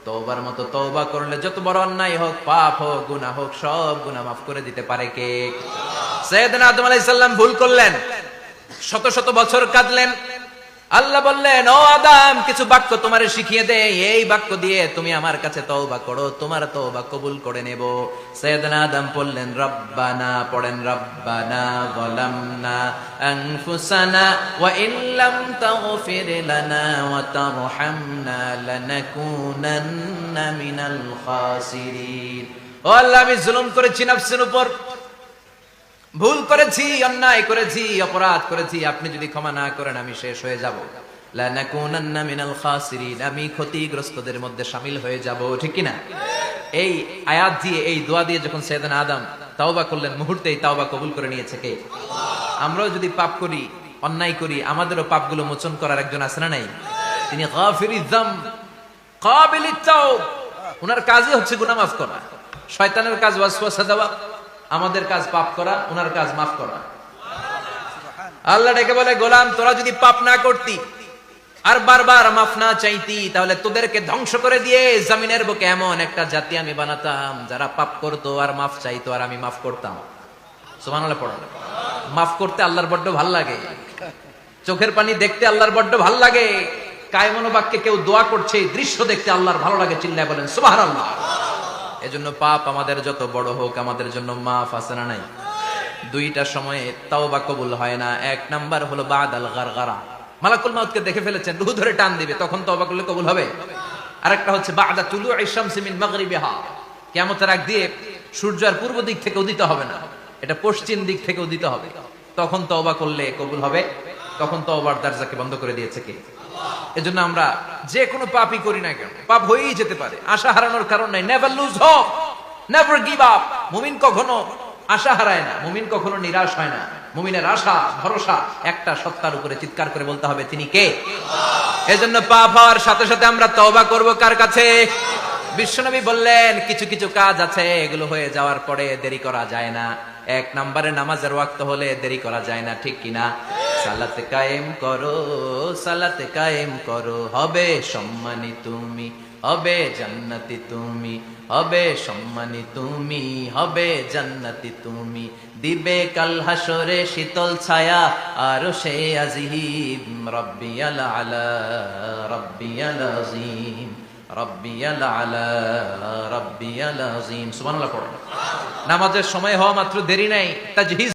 তওবার মতো তওবা করলে যত বড় অন্যায় হোক, পাপ হোক, গুনাহ হোক, সব গুনাহ মাফ করে দিতে পারে কে? সাইয়েদনা আদম আলাইহিস সালাম ভুল করলেন, শত শত বছর কাঁদলেন। আল্লাহ বললেন, ও আদম, কিছু বাক্য তোমারে শিখিয়ে দেই, এই বাক্য দিয়ে তুমি আমার কাছে তওবা করো, তোমার তওবা কবুল করে নেব। সাইয়েদনা আদম বললেন, রব্বানা, পড়েন, রব্বানা যালামনা আনফুসানা ওয়া ইল্লাম তাগফির লানা ওয়া তারহামনা লানাকুনান্না মিনাল খাসিরিন। ও আল্লাহ, আমি জুলুম করেছি নফসের উপর, ভুল করেছি, অন্যায় করেছি, অপরাধ করেছি, আপনি যদি ক্ষমা না করেন আমি শেষ হয়ে যাব। লানাকুনান্না মিনাল খাসিরিন, আমি ক্ষতিগ্রস্তদের মধ্যে শামিল হয়ে যাব। ঠিক কি না? এই আয়াত দিয়ে, এই দোয়া দিয়ে যখন সাইয়েদনা আদম তাওবা করলেন, মুহূর্তেই তাওবা কবুল করে নিয়েছে কে? আমরাও যদি পাপ করি, অন্যায় করি, আমাদেরও পাপগুলো মোচন করার একজন আছে না নাই? তিনি গাফিরিয যাম কাবিলিত তাওব। ওনার কাজই হচ্ছে গুনাহ মাফ করা। শয়তানের কাজ ওয়াসওয়াসা দেওয়া, আমাদের কাজ পাপ করা, ওনার কাজ মাফ করা। আল্লাহ ডেকে বলে, গোলাম, তোরা যদি পাপ না করতি আর বারবার মাফ না চাইতি, তাহলে তোদেরকে ধ্বংস করে দিয়ে জমিনের বুকে এমন একটা জাতি আমি বানাতাম যারা পাপ করতো আর মাফ চাইতো, আর আমি মাফ করতাম। সুবহানাল্লাহ পড়ো। মাফ করতে আল্লাহর বড্ড ভাল লাগে, চোখের পানি দেখতে আল্লাহর বড্ড ভাল লাগে, কায়মনোবাক্যে কেউ দোয়া করছে এই দৃশ্য দেখতে আল্লাহর ভালো লাগে, চিল্লায় বলেন সুবহানাল্লাহ। এজন্য পাপ আমাদের যত বড় হোক, আমাদের জন্য মাফ আছে না নাই? দুইটা সময়ে তাওবা কবুল হয় না। এক নাম্বার হলো বাদাল গারগারা, মালাকুল মাউতকে দেখে ফেলেছেন, রূহ ধরে টান দিবে, তখন তাওবা করলে কবুল হবে। আরেকটা হচ্ছে বাদা তুলুই শামসি মিন মাগরিবিহা, কিয়ামতের আগ দিয়ে সূর্য আর পূর্ব দিক থেকে উদিত হবে না, এটা পশ্চিম দিক থেকে উদিত হবে, তখন তাওবা করলে কবুল হবে। তখন তাওবার দরজাকে বন্ধ করে দিয়েছে কে? এজন্য আমরা যে কোনো পাপই করি না কেন, পাপ হয়েই যেতে পারে, আশা হারানোর কারণ নাই। Never lose hope, never give up. মুমিন কখনো আশা হারায় না, মুমিন কখনো নিরাশ হয় না। মুমিনের আশা ভরসা একটা সত্তার উপরে, চিৎকার করে বলতে হবে, তিনি কে? এজন্য পাপ হওয়ার সাথে সাথে আমরা তওবা করব কার কাছে? বিশ্বনবী বললেন, কিছু কিছু কাজ আছে, এগুলো হয়ে যাওয়ার পরে দেরি করা যায় না। এক নম্বরে নামাজের ওয়াক্ত হলে দেরি করা যায় না, ঠিক কিনা? সালাতে কায়েম করো, সালাতে কায়েম করো, হবে সম্মানী তুমি, হবে জান্নাতি তুমি, হবে সম্মানী তুমি, হবে জান্নাতি তুমি, দিবে কাল হাসরে শীতল ছায়া আরশে আজিম, রব্বিয়াল আলা, রব্বিয়াল আযীম, রব্বিয়াল আলা, রব্বিয়াল আযীম। সুবহানাল্লাহ পড়ো। নামাজের সময় হওয়া মাত্র দেরি নাই, তাজহিজ